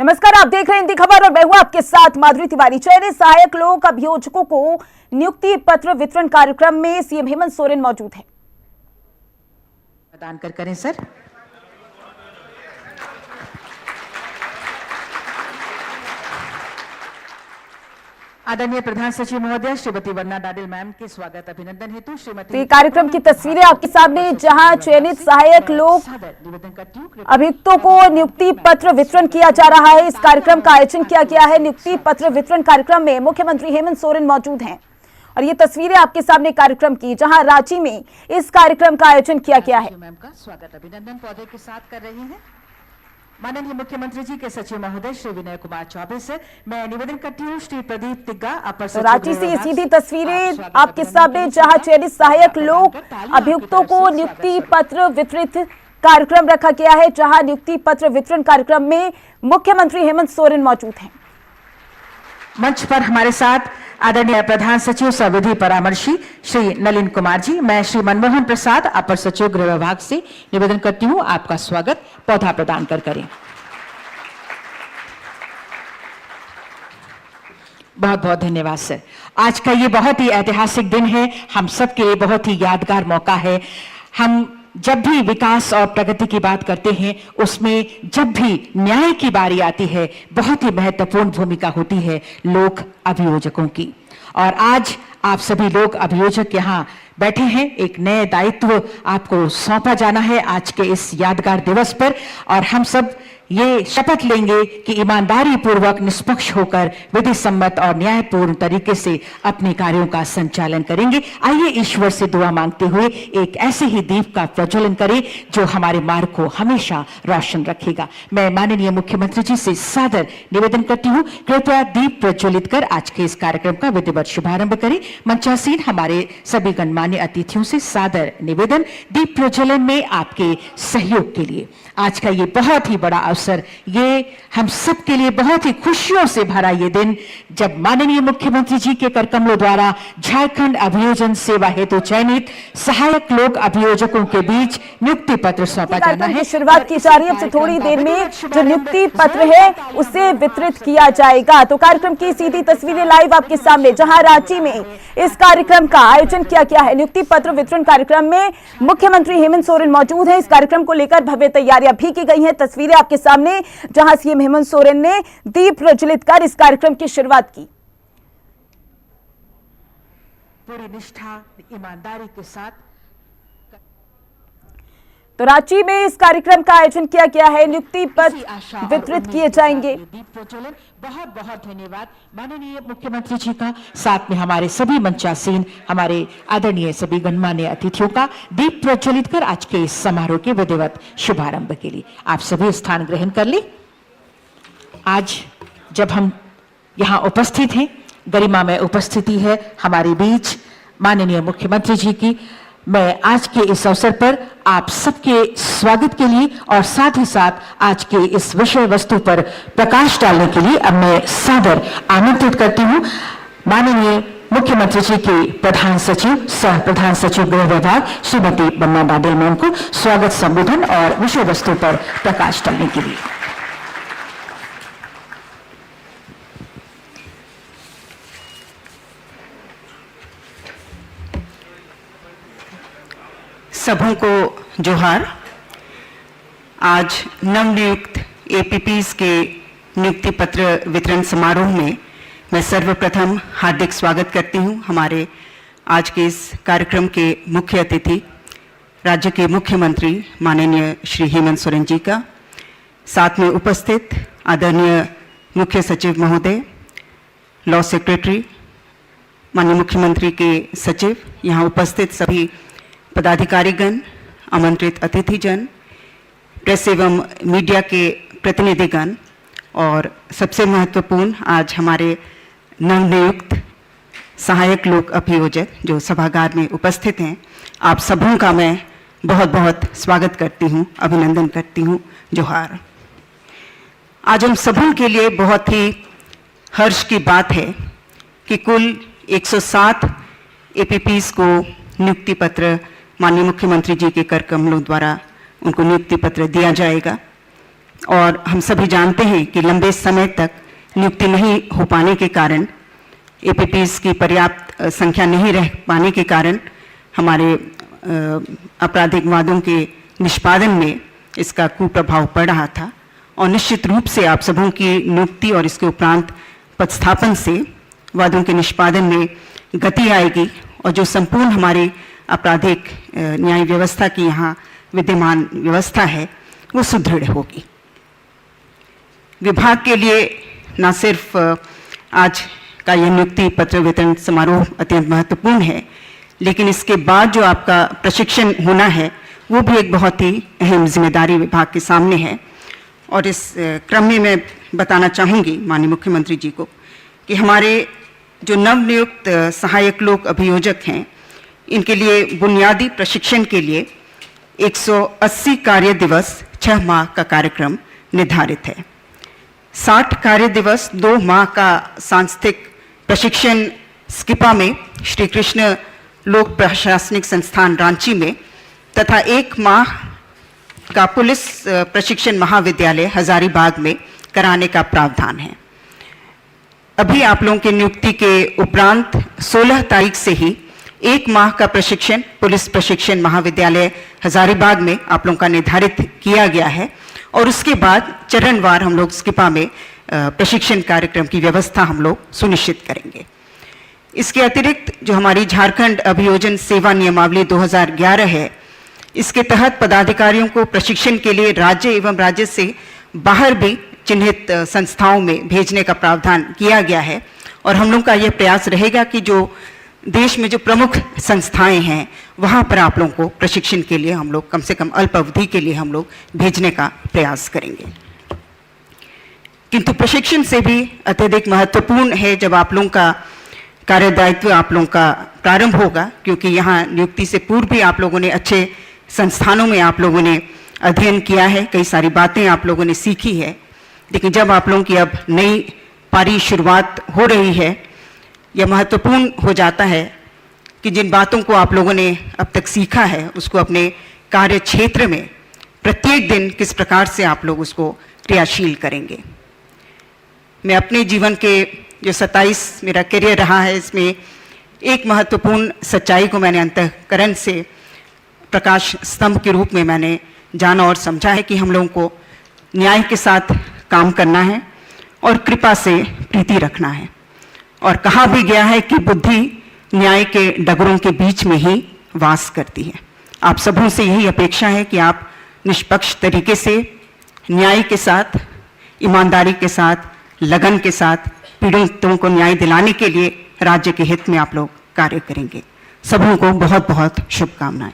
नमस्कार, आप देख रहे हैं हिंदी खबर और मैं हूं आपके साथ माधुरी तिवारी। चयनित सहायक लोक अभियोजकों को नियुक्ति पत्र वितरण कार्यक्रम में सीएम हेमंत सोरेन मौजूद हैं। प्रदान करें सर। आदरणीय प्रधान सचिव महोदय श्रीमती वंदना डाडिल मैम के स्वागत अभिनंदन हेतु श्रीमती कार्यक्रम की तस्वीरें आपके सामने, जहां चयनित सहायक लोक अभियुक्तों को नियुक्ति पत्र वितरण किया जा रहा है। इस कार्यक्रम का आयोजन किया गया है। नियुक्ति पत्र वितरण कार्यक्रम में मुख्यमंत्री हेमंत सोरेन मौजूद हैं और ये तस्वीरें आपके सामने कार्यक्रम की, जहां रांची में इस कार्यक्रम का आयोजन किया गया है। मैम का स्वागत अभिनंदन पौधे के साथ कर रही हैं माननीय मुख्यमंत्री जी के सचिव महोदय श्री विनय कुमार चौबे से मैं निवेदन करती हूँ श्री प्रदीप तिग्गा अपर सचिव। रांची से सीधी तस्वीरें आपके सामने, जहां चयनित सहायक लोक अभियुक्तों को नियुक्ति पत्र वितरित कार्यक्रम रखा गया है, जहां नियुक्ति पत्र वितरण कार्यक्रम में मुख्यमंत्री हेमंत सोरेन मौजूद हैं। मंच पर हमारे साथ आदरणीय प्रधान सचिव सह विधि परामर्शी श्री नलिन कुमार जी। मैं श्री मनमोहन प्रसाद अपर सचिव गृह विभाग से निवेदन करती हूँ आपका स्वागत पौधा प्रदान करें। बहुत बहुत धन्यवाद सर। आज का ये बहुत ही ऐतिहासिक दिन है, हम सबके लिए बहुत ही यादगार मौका है। हम जब भी विकास और प्रगति की बात करते हैं, उसमें जब भी न्याय की बारी आती है, बहुत ही महत्वपूर्ण भूमिका होती है लोक अभियोजकों की। और आज आप सभी लोक अभियोजक यहाँ बैठे हैं, एक नए दायित्व आपको सौंपा जाना है आज के इस यादगार दिवस पर। और हम सब ये शपथ लेंगे कि ईमानदारी पूर्वक निष्पक्ष होकर विधि सम्मत और न्यायपूर्ण तरीके से अपने कार्यों का संचालन करेंगे। आइए ईश्वर से दुआ मांगते हुए एक ऐसे ही दीप का प्रज्वलन करें जो हमारे मार्ग को हमेशा रोशन रखेगा। मैं माननीय मुख्यमंत्री जी से सादर निवेदन करती हूँ, कृपया दीप प्रज्वलित कर आज के इस कार्यक्रम का विधिवत शुभारंभ करें। मंचासीन हमारे सभी गणमान्य अतिथियों से सादर निवेदन, दीप प्रज्वलन में आपके सहयोग के लिए। आज का ये बहुत ही बड़ा अवसर, ये हम सब के लिए बहुत ही खुशियों से भरा ये दिन, जब माननीय मुख्यमंत्री जी के करकमलों द्वारा झारखंड अभियोजन सेवा हेतु चयनित सहायक लोक अभियोजकों के बीच नियुक्ति पत्र सौंपा जाना है। शुरुआत की जा रही है। अब थोड़ी देर में जो नियुक्ति पत्र है उसे वितरित किया जाएगा। तो कार्यक्रम की सीधी तस्वीरें लाइव आपके सामने, जहां रांची में इस कार्यक्रम का आयोजन किया गया है। नियुक्ति पत्र वितरण कार्यक्रम में मुख्यमंत्री हेमंत सोरेन मौजूद हैं। इस कार्यक्रम को लेकर भव्य तैयारियां भी की गई हैं। तस्वीरें आपके सामने, जहां सीएम हेमंत सोरेन ने दीप प्रज्वलित कर इस कार्यक्रम की शुरुआत की। पूरी निष्ठा ईमानदारी के साथ तो रांची में इस कार्यक्रम का आयोजन किया गया है। नियुक्ति पत्र वितरित किए जाएंगे। दीप प्रज्वलन, बहुत बहुत धन्यवाद माननीय मुख्यमंत्री जी का, साथ में हमारे सभी मंचासीन, हमारे आदरणीय सभी गणमान्य अतिथियों का दीप प्रज्वलित कर आज के इस समारोह के विधिवत शुभारंभ के लिए आप सभी स्थान ग्रहण कर लें। आज जब हम यहाँ उपस्थित हैं, गरिमा में उपस्थिति है हमारे बीच माननीय मुख्यमंत्री जी की। मैं आज के इस अवसर पर आप सबके स्वागत के लिए और साथ ही साथ आज के इस विषय वस्तु पर प्रकाश डालने के लिए अब मैं सादर आमंत्रित करती हूं माननीय मुख्यमंत्री जी के प्रधान सचिव सह प्रधान सचिव गृह विभाग श्रीमती वंदना डाडिल मैम को स्वागत संबोधन और विषय वस्तु पर प्रकाश डालने के लिए। सबों को जोहार। आज नवनियुक्त एपीपीज के नियुक्ति पत्र वितरण समारोह में मैं सर्वप्रथम हार्दिक स्वागत करती हूं हमारे आज के इस कार्यक्रम के मुख्य अतिथि राज्य के मुख्यमंत्री माननीय श्री हेमंत सोरेन जी का, साथ में उपस्थित आदरणीय मुख्य सचिव महोदय, लॉ सेक्रेटरी, माननीय मुख्यमंत्री के सचिव, यहाँ उपस्थित सभी पदाधिकारीगण, आमंत्रित अतिथिजन, प्रेस एवं मीडिया के प्रतिनिधिगण और सबसे महत्वपूर्ण आज हमारे नवनियुक्त सहायक लोक अभियोजक जो सभागार में उपस्थित हैं, आप सबों का मैं बहुत बहुत स्वागत करती हूँ, अभिनंदन करती हूँ, जोहार। आज हम सबों के लिए बहुत ही हर्ष की बात है कि कुल 107 एपीपीज को नियुक्ति पत्र माननीय मुख्यमंत्री जी के कर कमलों द्वारा उनको नियुक्ति पत्र दिया जाएगा। और हम सभी जानते हैं कि लंबे समय तक नियुक्ति नहीं हो पाने के कारण, एपीपीज की पर्याप्त संख्या नहीं रह पाने के कारण हमारे आपराधिक वादों के निष्पादन में इसका कुप्रभाव पड़ रहा था। और निश्चित रूप से आप सबों की नियुक्ति और इसके उपरांत पदस्थापन से वादों के निष्पादन में गति आएगी और जो संपूर्ण हमारी आपराधिक न्याय व्यवस्था की यहाँ विद्यमान व्यवस्था है वो सुदृढ़ होगी। विभाग के लिए न सिर्फ आज का यह नियुक्ति पत्र वितरण समारोह अत्यंत महत्वपूर्ण है, लेकिन इसके बाद जो आपका प्रशिक्षण होना है वो भी एक बहुत ही अहम जिम्मेदारी विभाग के सामने है। और इस क्रम में मैं बताना चाहूँगी माननीय मुख्यमंत्री जी को कि हमारे जो नवनियुक्त सहायक लोक अभियोजक हैं, इनके लिए बुनियादी प्रशिक्षण के लिए 180 कार्य दिवस 6 माह का कार्यक्रम निर्धारित है। 60 कार्य दिवस 2 माह का सांस्कृतिक प्रशिक्षण स्किपा में श्री कृष्ण लोक प्रशासनिक संस्थान रांची में तथा 1 माह का पुलिस प्रशिक्षण महाविद्यालय हजारीबाग में कराने का प्रावधान है। अभी आप लोगों की नियुक्ति के उपरांत 16 तारीख से ही 1 माह का प्रशिक्षण पुलिस प्रशिक्षण महाविद्यालय हजारीबाग में आप लोगों का निर्धारित किया गया है और उसके बाद चरणवार हम लोग स्किपा में प्रशिक्षण कार्यक्रम की व्यवस्था हम लोग सुनिश्चित करेंगे। इसके अतिरिक्त जो हमारी झारखंड अभियोजन सेवा नियमावली 2011 है, इसके तहत पदाधिकारियों को प्रशिक्षण के लिए राज्य एवं राज्य से बाहर भी चिन्हित संस्थाओं में भेजने का प्रावधान किया गया है और हम लोग का यह प्रयास रहेगा कि जो देश में जो प्रमुख संस्थाएं हैं वहां पर आप लोगों को प्रशिक्षण के लिए हम लोग कम से कम अल्प अवधि के लिए हम लोग भेजने का प्रयास करेंगे। किंतु प्रशिक्षण से भी अत्यधिक महत्वपूर्ण है जब आप लोगों का कार्यदायित्व आप लोगों का प्रारंभ होगा, क्योंकि यहाँ नियुक्ति से पूर्व भी आप लोगों ने अच्छे संस्थानों में आप लोगों ने अध्ययन किया है, कई सारी बातें आप लोगों ने सीखी है, लेकिन जब आप लोगों की अब नई पारी शुरुआत हो रही है, यह महत्वपूर्ण हो जाता है कि जिन बातों को आप लोगों ने अब तक सीखा है उसको अपने कार्य क्षेत्र में प्रत्येक दिन किस प्रकार से आप लोग उसको क्रियाशील करेंगे। मैं अपने जीवन के जो 27 मेरा करियर रहा है, इसमें एक महत्वपूर्ण सच्चाई को मैंने अंतःकरण से प्रकाश स्तंभ के रूप में मैंने जाना और समझा है कि हम लोगों को न्याय के साथ काम करना है और कृपा से प्रीति रखना है। और कहा भी गया है कि बुद्धि न्याय के डगरों के बीच में ही वास करती है। आप सबों से यही अपेक्षा है कि आप निष्पक्ष तरीके से न्याय के साथ, ईमानदारी के साथ, लगन के साथ पीड़ितों को न्याय दिलाने के लिए राज्य के हित में आप लोग कार्य करेंगे। सबों को बहुत बहुत शुभकामनाएं।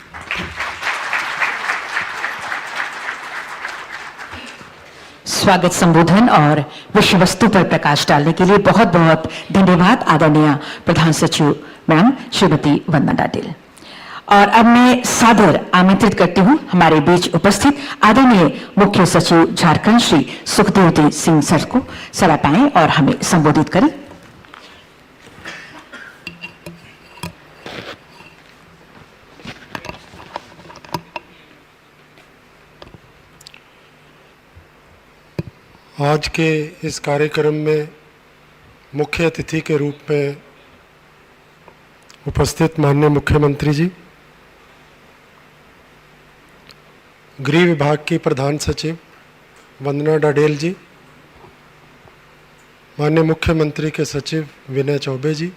स्वागत संबोधन और विषय वस्तु पर प्रकाश डालने के लिए बहुत बहुत धन्यवाद आदरणीय प्रधान सचिव मैम श्रीमती वंदना डाडिल। और अब मैं सादर आमंत्रित करती हूं हमारे बीच उपस्थित आदरणीय मुख्य सचिव झारखंड श्री सुखदेव सिंह सर को सलाह पाएं और हमें संबोधित करें। आज के इस कार्यक्रम में मुख्य अतिथि के रूप में उपस्थित माननीय मुख्यमंत्री जी, गृह विभाग की प्रधान सचिव वंदना डाडेल जी, माननीय मुख्यमंत्री के सचिव विनय चौबे जी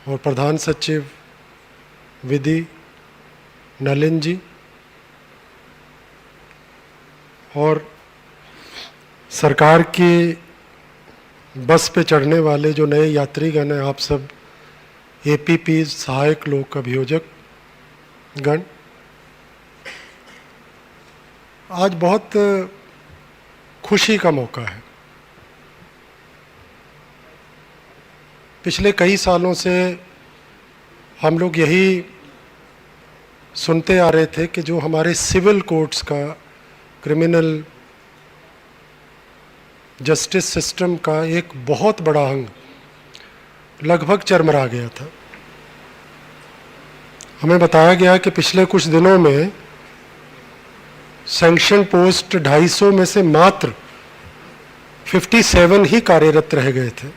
और प्रधान सचिव विधि नलिन जी और सरकार की बस पे चढ़ने वाले जो नए यात्रीगण हैं, आप सब एपीपी सहायक लोक अभियोजक गण, आज बहुत खुशी का मौका है। पिछले कई सालों से हम लोग यही सुनते आ रहे थे कि जो हमारे सिविल कोर्ट्स का, क्रिमिनल जस्टिस सिस्टम का एक बहुत बड़ा अंग लगभग चरमरा गया था। हमें बताया गया कि पिछले कुछ दिनों में सैंक्शन पोस्ट 250 में से मात्र 57 ही कार्यरत रह गए थे।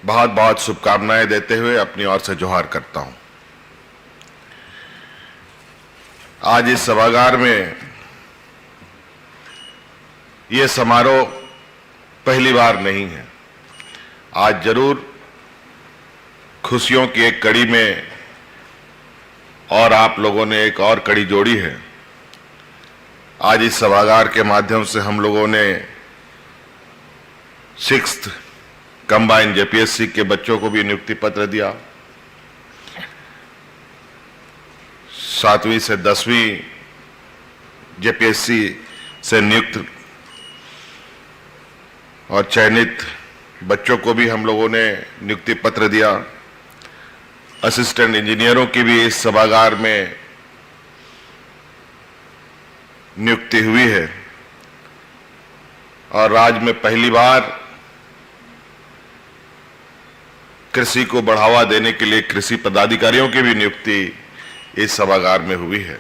बहुत बहुत शुभकामनाएं देते हुए अपनी ओर से जोहार करता हूं। आज इस सभागार में यह समारोह पहली बार नहीं है। आज जरूर खुशियों की एक कड़ी में और आप लोगों ने एक और कड़ी जोड़ी है। आज इस सभागार के माध्यम से हम लोगों ने 6th कंबाइंड जेपीएससी के बच्चों को भी नियुक्ति पत्र दिया। 7वीं से 10वीं जेपीएससी से नियुक्त और चयनित बच्चों को भी हम लोगों ने नियुक्ति पत्र दिया। असिस्टेंट इंजीनियरों की भी इस सभागार में नियुक्ति हुई है और राज्य में पहली बार कृषि को बढ़ावा देने के लिए कृषि पदाधिकारियों की भी नियुक्ति इस सभागार में हुई है।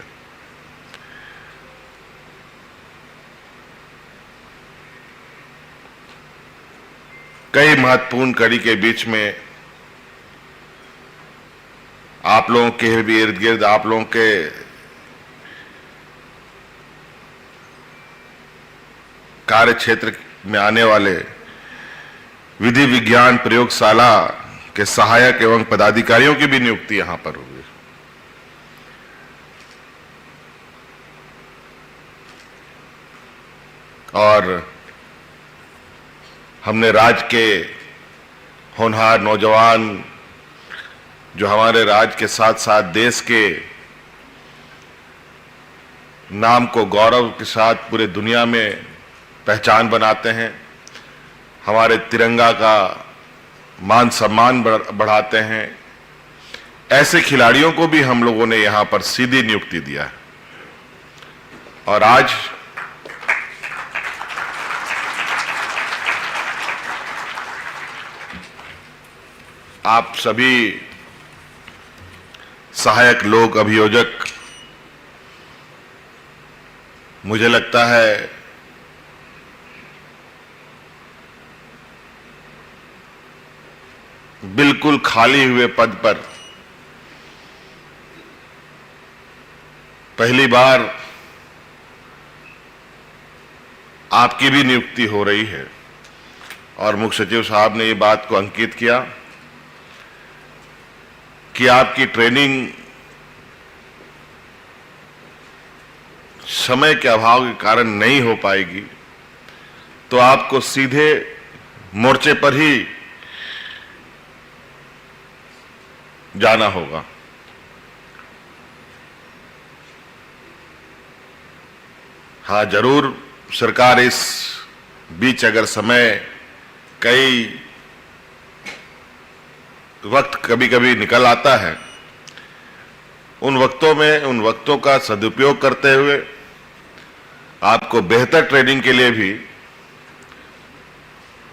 कई महत्वपूर्ण कड़ी के बीच में आप लोगों के भी इर्द गिर्द आप लोगों के कार्य क्षेत्र में आने वाले विधि विज्ञान प्रयोगशाला के सहायक एवं पदाधिकारियों की भी नियुक्ति यहां पर हुई। और हमने राज्य के होनहार नौजवान जो हमारे राज्य के साथ साथ देश के नाम को गौरव के साथ पूरे दुनिया में पहचान बनाते हैं, हमारे तिरंगा का मान सम्मान बढ़ाते हैं, ऐसे खिलाड़ियों को भी हम लोगों ने यहां पर सीधी नियुक्ति दिया है। और आज आप सभी सहायक लोक अभियोजक, मुझे लगता है बिल्कुल खाली हुए पद पर पहली बार आपकी भी नियुक्ति हो रही है। और मुख्य सचिव साहब ने ये बात को अंकित किया कि आपकी ट्रेनिंग समय के अभाव के कारण नहीं हो पाएगी, तो आपको सीधे मोर्चे पर ही जाना होगा। हाँ, जरूर सरकार इस बीच अगर समय कई वक्त कभी कभी निकल आता है, उन वक्तों का सदुपयोग करते हुए आपको बेहतर ट्रेनिंग के लिए भी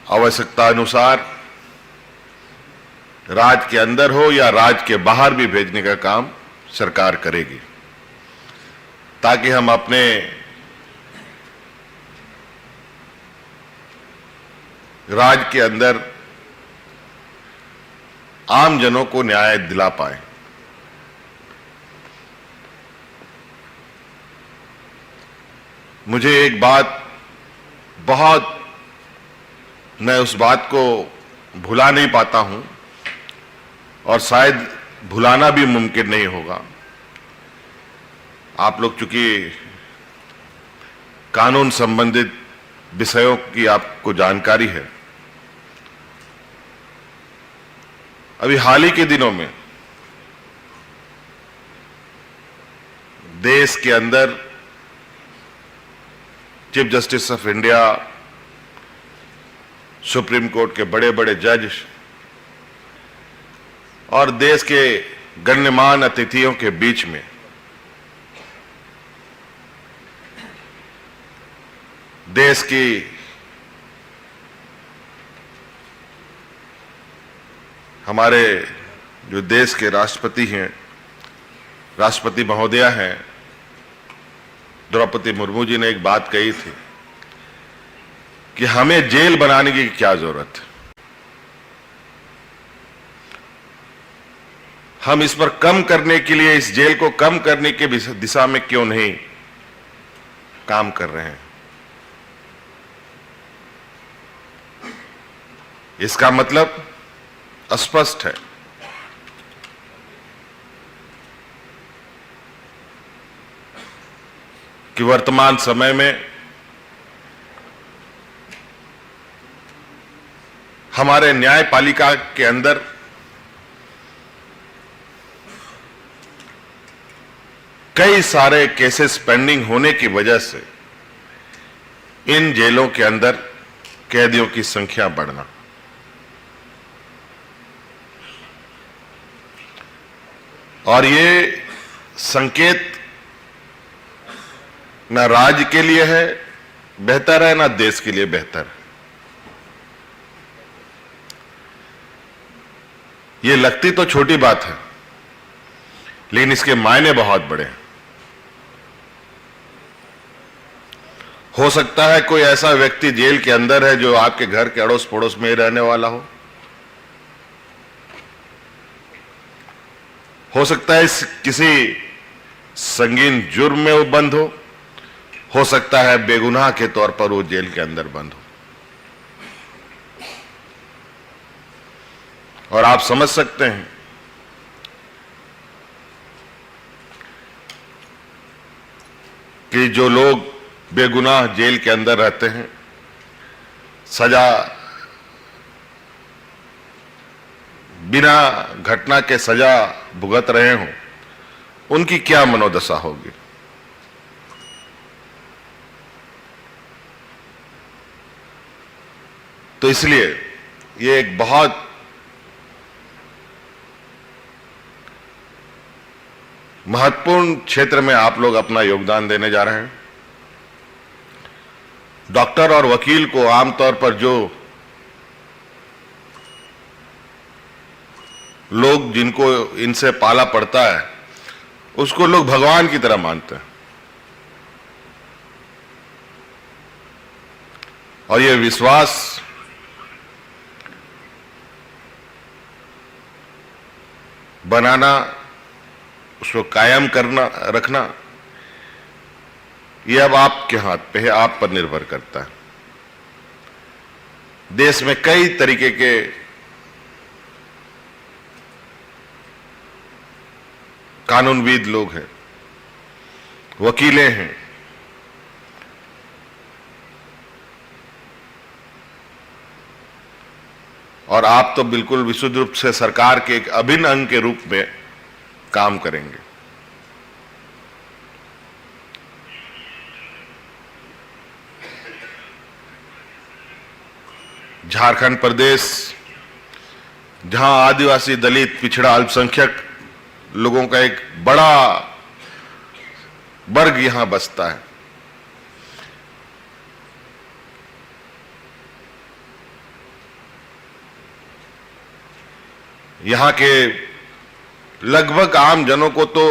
आवश्यकता अनुसार राज्य के अंदर हो या राज्य के बाहर भी भेजने का काम सरकार करेगी, ताकि हम अपने राज्य के अंदर आम जनों को न्याय दिला पाए। मुझे एक बात मैं उस बात को भुला नहीं पाता हूं और शायद भुलाना भी मुमकिन नहीं होगा। आप लोग चूंकि कानून संबंधित विषयों की आपको जानकारी है, अभी हाल ही के दिनों में देश के अंदर chief justice of India, supreme court के बड़े बड़े जज और देश के गण्यमान्य अतिथियों के बीच में देश की हमारे जो देश के राष्ट्रपति हैं, राष्ट्रपति महोदया हैं, द्रौपदी मुर्मू जी ने एक बात कही थी कि हमें जेल बनाने की क्या जरूरत है, हम इस पर कम करने के लिए, इस जेल को कम करने की दिशा में क्यों नहीं काम कर रहे हैं। इसका मतलब स्पष्ट है कि वर्तमान समय में हमारे न्यायपालिका के अंदर कई सारे केसेस पेंडिंग होने की वजह से इन जेलों के अंदर कैदियों की संख्या बढ़ना, और ये संकेत ना राज्य के लिए है बेहतर है, ना देश के लिए बेहतर है। ये लगती तो छोटी बात है, लेकिन इसके मायने बहुत बड़े हैं। हो सकता है कोई ऐसा व्यक्ति जेल के अंदर है जो आपके घर के अड़ोस पड़ोस में ही रहने वाला हो सकता है किसी संगीन जुर्म में वो बंद हो सकता है बेगुनाह के तौर पर वो जेल के अंदर बंद हो। और आप समझ सकते हैं कि जो लोग बेगुनाह जेल के अंदर रहते हैं, सजा बिना घटना के सजा भुगत रहे हों, उनकी क्या मनोदशा होगी। तो इसलिए ये एक बहुत महत्वपूर्ण क्षेत्र में आप लोग अपना योगदान देने जा रहे हैं। डॉक्टर और वकील को आमतौर पर जो लोग जिनको इनसे पाला पड़ता है उसको लोग भगवान की तरह मानते हैं, और यह विश्वास बनाना, उसको कायम करना, रखना, यह अब आपके हाथ पे है, आप पर निर्भर करता है। देश में कई तरीके के कानूनविद लोग हैं, वकीलें हैं, और आप तो बिल्कुल विशुद्ध रूप से सरकार के एक अभिन्न अंग के रूप में काम करेंगे। झारखंड प्रदेश, जहां आदिवासी, दलित, पिछड़ा, अल्पसंख्यक लोगों का एक बड़ा वर्ग यहां बसता है, यहां के लगभग आम जनों को तो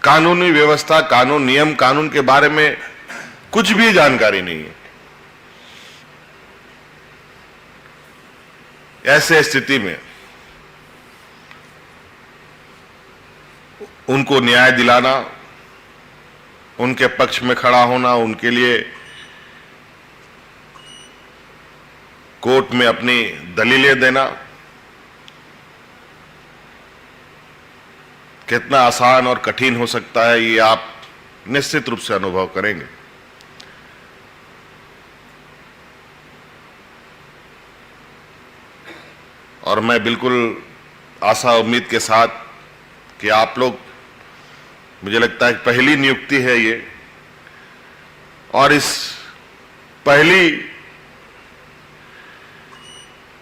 कानूनी व्यवस्था, कानून, नियम कानून के बारे में कुछ भी जानकारी नहीं है। ऐसे स्थिति में उनको न्याय दिलाना, उनके पक्ष में खड़ा होना, उनके लिए कोर्ट में अपनी दलीलें देना कितना आसान और कठिन हो सकता है, ये आप निश्चित रूप से अनुभव करेंगे। और मैं बिल्कुल आशा उम्मीद के साथ कि आप लोग, मुझे लगता है पहली नियुक्ति है ये, और इस पहली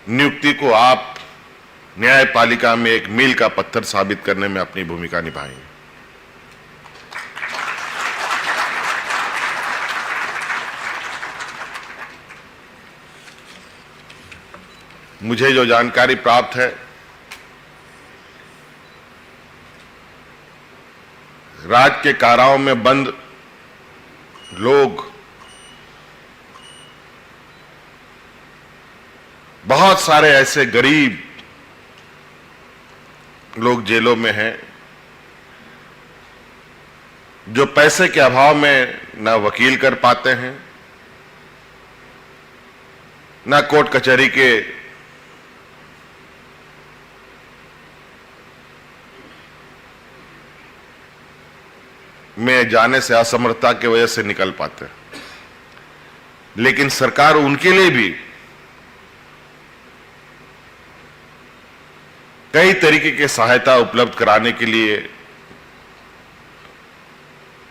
नियुक्ति को आप न्यायपालिका में एक मील का पत्थर साबित करने में अपनी भूमिका निभाएंगे। मुझे जो जानकारी प्राप्त है राज के काराओं में बंद लोग, बहुत सारे ऐसे गरीब लोग जेलों में हैं जो पैसे के अभाव में ना वकील कर पाते हैं, ना कोर्ट कचहरी के में जाने से असमर्थता की वजह से निकल पाते हैं। लेकिन सरकार उनके लिए भी कई तरीके की सहायता उपलब्ध कराने के लिए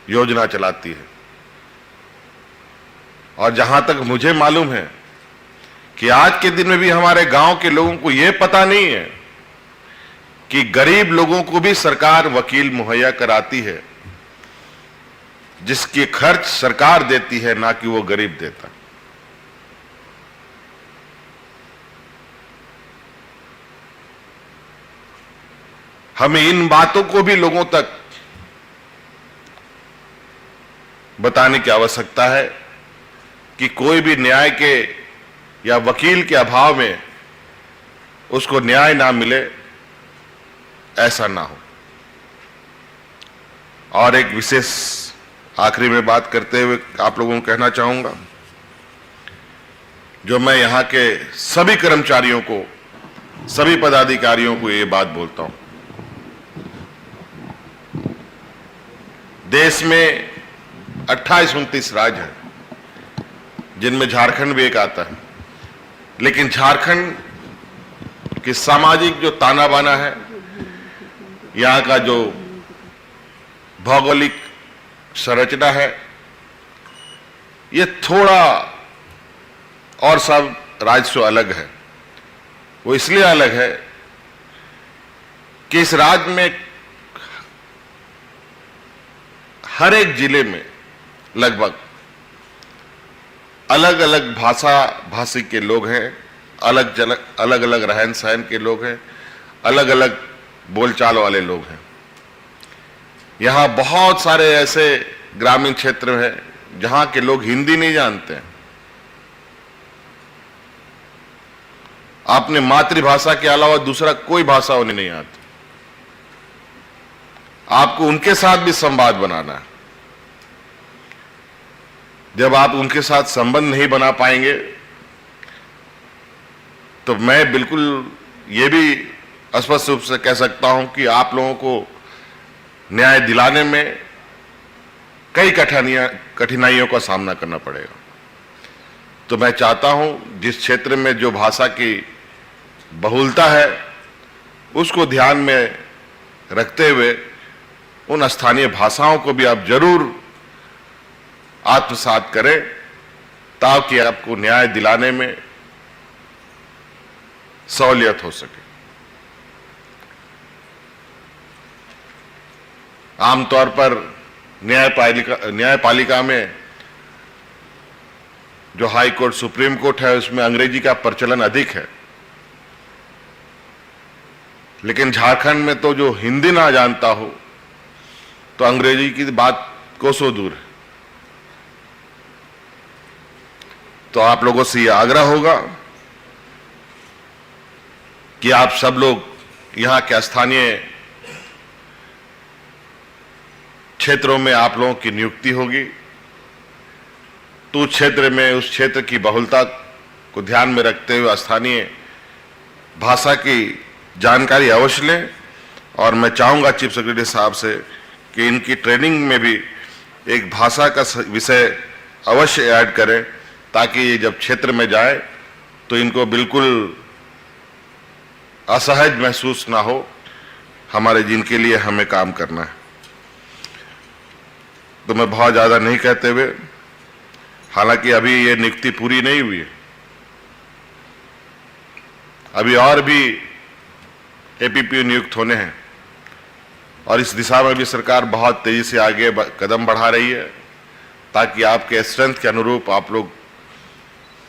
योजना चलाती है। और जहां तक मुझे मालूम है कि आज के दिन में भी हमारे गांव के लोगों को यह पता नहीं है कि गरीब लोगों को भी सरकार वकील मुहैया कराती है, जिसकी खर्च सरकार देती है, ना कि वो गरीब देता। हमें इन बातों को भी लोगों तक बताने की आवश्यकता है कि कोई भी न्याय के या वकील के अभाव में उसको न्याय ना मिले, ऐसा ना हो। और एक विशेष आखिरी में बात करते हुए आप लोगों को कहना चाहूंगा, जो मैं यहां के सभी कर्मचारियों को, सभी पदाधिकारियों को ये बात बोलता हूं, देश में 28-29 राज्य हैं, जिनमें झारखंड भी एक आता है। लेकिन झारखंड की सामाजिक जो ताना बाना है, यहां का जो भौगोलिक संरचना है, ये थोड़ा और सब राज्य से अलग है। वो इसलिए अलग है कि इस राज्य में हर एक जिले में लगभग अलग अलग भाषी के लोग हैं, अलग अलग रहन सहन के लोग हैं, अलग अलग बोलचाल वाले लोग हैं। यहां बहुत सारे ऐसे ग्रामीण क्षेत्र हैं जहां के लोग हिंदी नहीं जानते हैं। अपने मातृभाषा के अलावा दूसरा कोई भाषा उन्हें नहीं आती। आपको उनके साथ भी संवाद बनाना है। जब आप उनके साथ संबंध नहीं बना पाएंगे तो मैं बिल्कुल ये भी स्पष्ट रूप से कह सकता हूं कि आप लोगों को न्याय दिलाने में कई कठिनाइयों का सामना करना पड़ेगा। तो मैं चाहता हूं जिस क्षेत्र में जो भाषा की बहुलता है उसको ध्यान में रखते हुए उन स्थानीय भाषाओं को भी आप जरूर आत्मसात करें, ताकि आपको न्याय दिलाने में सहूलियत हो सके। आमतौर पर न्यायपालिका में जो हाई कोर्ट, सुप्रीम कोर्ट है, उसमें अंग्रेजी का प्रचलन अधिक है। लेकिन झारखंड में तो जो हिंदी ना जानता हो तो अंग्रेजी की बात कोसों दूर है। तो आप लोगों से यह आग्रह होगा कि आप सब लोग यहां के स्थानीय क्षेत्रों में आप लोगों की नियुक्ति होगी, तो क्षेत्र में उस क्षेत्र की बहुलता को ध्यान में रखते हुए स्थानीय भाषा की जानकारी अवश्य लें। और मैं चाहूंगा चीफ सेक्रेटरी साहब से कि इनकी ट्रेनिंग में भी एक भाषा का विषय अवश्य ऐड करें, ताकि ये जब क्षेत्र में जाए तो इनको बिल्कुल असहज महसूस ना हो, हमारे जिनके लिए हमें काम करना है। तो मैं बहुत ज्यादा नहीं कहते हुए, हालांकि अभी ये नियुक्ति पूरी नहीं हुई है, अभी और भी एपीपी नियुक्त होने हैं और इस दिशा में भी सरकार बहुत तेजी से आगे कदम बढ़ा रही है, ताकि आपके स्ट्रेंथ के अनुरूप आप लोग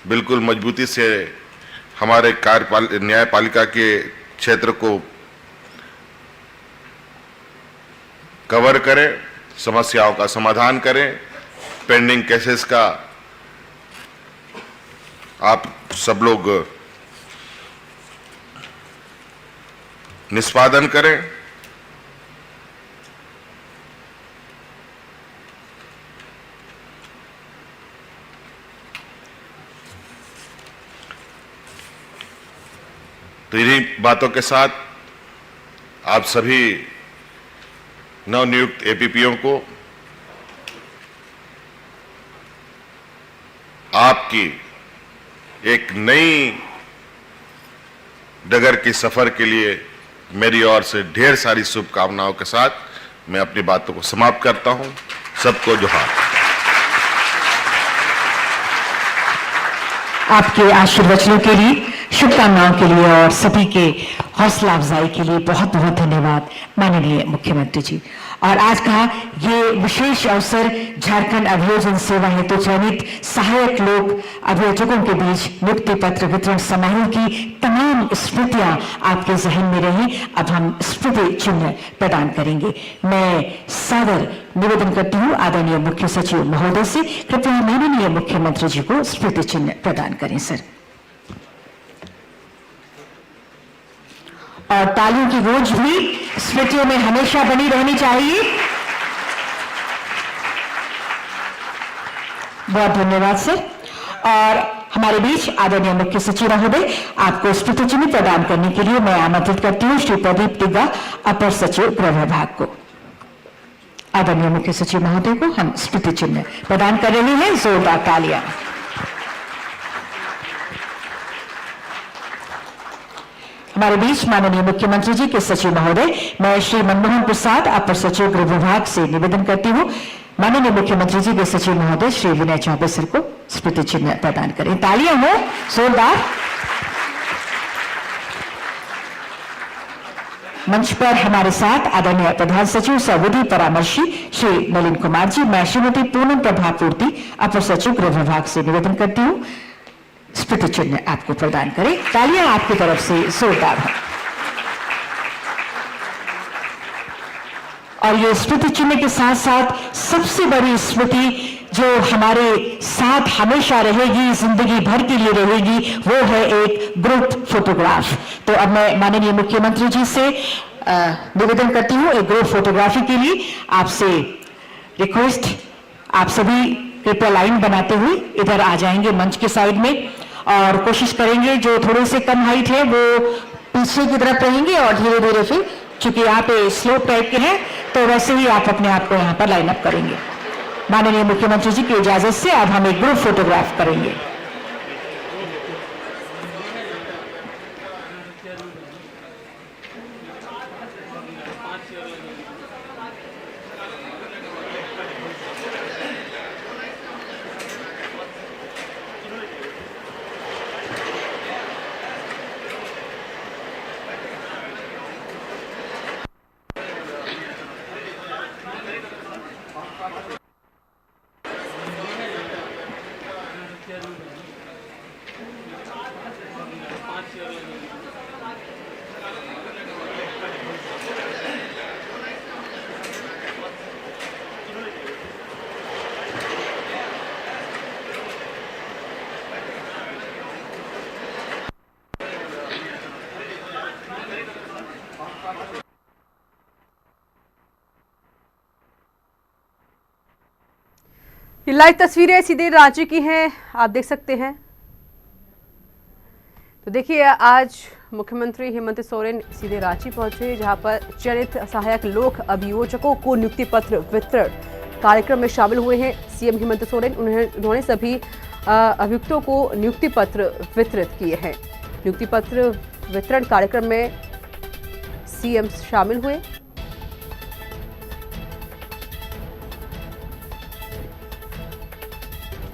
बिल्कुल मजबूती से हमारे न्यायपालिका के क्षेत्र को कवर करें समस्याओं का समाधान करें, पेंडिंग केसेस का आप सब लोग निष्पादन करें। तो इन्हीं बातों के साथ आप सभी नवनियुक्त एपीपीओ को आपकी एक नई डगर की सफर के लिए मेरी ओर से ढेर सारी शुभकामनाओं के साथ मैं अपनी बातों को समाप्त करता हूं। सबको जोहार। आपके आशीर्वचनों के लिए, शुभकामनाओं के लिए और सभी के हौसला अफजाई के लिए बहुत बहुत धन्यवाद माननीय मुख्यमंत्री जी। और आज का ये विशेष अवसर झारखंड अभियोजन सेवा हेतु चयनित सहायक लोक अभियोजकों के बीच नियुक्ति पत्र वितरण समारोह की तमाम स्मृतियां आपके जहन में रही। अब हम स्मृति चिन्ह प्रदान करेंगे। मैं सादर निवेदन करती हूँ आदरणीय मुख्य सचिव महोदय से, कृपया माननीय मुख्यमंत्री जी को स्मृति चिन्ह प्रदान करें सर। और तालियों की गूंज भी स्मृतियों में हमेशा बनी रहनी चाहिए। बहुत धन्यवाद सर। और हमारे बीच आदरणीय मुख्य सचिव महोदय, आपको स्मृति चिन्ह प्रदान करने के लिए मैं आमंत्रित करती हूँ श्री प्रदीप टिग्गा, अपर सचिव गृह विभाग को। आदरणीय मुख्य सचिव महोदय को हम स्मृति चिन्ह प्रदान कर रहे हैं। जोरदार तालियां। हमारे बीच माननीय मुख्यमंत्री जी के सचिव महोदय, मैं श्री मनमोहन प्रसाद, अपर सचिव गृह विभाग से निवेदन करती हूँ माननीय मुख्यमंत्री जी के सचिव महोदय श्री विनय चौबे सर को स्मृति चिन्ह प्रदान करें। तालियां हो जोरदार। मंच पर हमारे साथ आदरणीय प्रधान सचिव सह विधि परामर्शी श्री नलिन कुमार जी। मैं श्रीमती पूनम प्रभा पूर्ति, अपर सचिव गृह विभाग से निवेदन करती हूँ स्मृति चिन्ह आपको प्रदान करें। तालियां आपकी तरफ से जोरदार हो। और ये स्मृति चिन्ह के साथ साथ सबसे बड़ी स्मृति जो हमारे साथ हमेशा रहेगी, जिंदगी भर के लिए रहेगी, वो है एक ग्रुप फोटोग्राफ। तो अब मैं माननीय मुख्यमंत्री जी से निवेदन करती हूँ एक ग्रुप फोटोग्राफी के लिए आपसे रिक्वेस्ट, आप सभी कृपया लाइन बनाते हुए इधर आ जाएंगे मंच के साइड में, और कोशिश करेंगे जो थोड़े से कम हाइट है वो पीछे की तरफ रहेंगे और धीरे धीरे फिर, चूंकि यहाँ पे स्लोप टाइप के हैं तो वैसे ही आप अपने आप को यहाँ पर लाइन अप करेंगे। माननीय मुख्यमंत्री जी की इजाजत से अब हम एक ग्रुप फोटोग्राफ करेंगे। ये लाइव तस्वीरें सीधे रांची की हैं, आप देख सकते हैं। तो देखिए, आज मुख्यमंत्री हेमंत सोरेन सीधे रांची पहुंचे, जहां पर चयनित सहायक लोक अभियोजकों को नियुक्ति पत्र वितरण कार्यक्रम में शामिल हुए हैं। सीएम हेमंत सोरेन उन्होंने सभी अभियुक्तों को नियुक्ति पत्र वितरित किए हैं। नियुक्ति पत्र वितरण कार्यक्रम में सीएम शामिल हुए।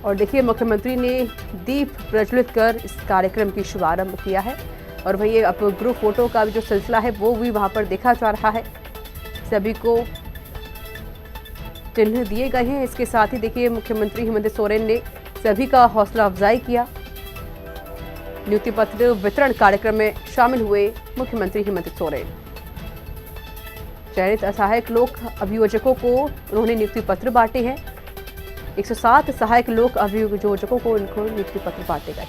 और देखिए, मुख्यमंत्री ने दीप प्रज्वलित कर इस कार्यक्रम की शुभारंभ किया है। और वहीं अब ग्रुप फोटो का भी जो सिलसिला है वो भी वहां पर देखा जा रहा है। सभी को चिन्ह दिए गए हैं। इसके साथ ही देखिए, मुख्यमंत्री हेमंत सोरेन ने सभी का हौसला अफजाई किया। नियुक्ति पत्र वितरण कार्यक्रम में शामिल हुए मुख्यमंत्री हेमंत सोरेन। चयनित असहायक लोक अभियोजकों को उन्होंने नियुक्ति पत्र बांटे हैं। 107 सहायक लोक अभियोजकों को इनको नियुक्ति पत्र बांटे गए।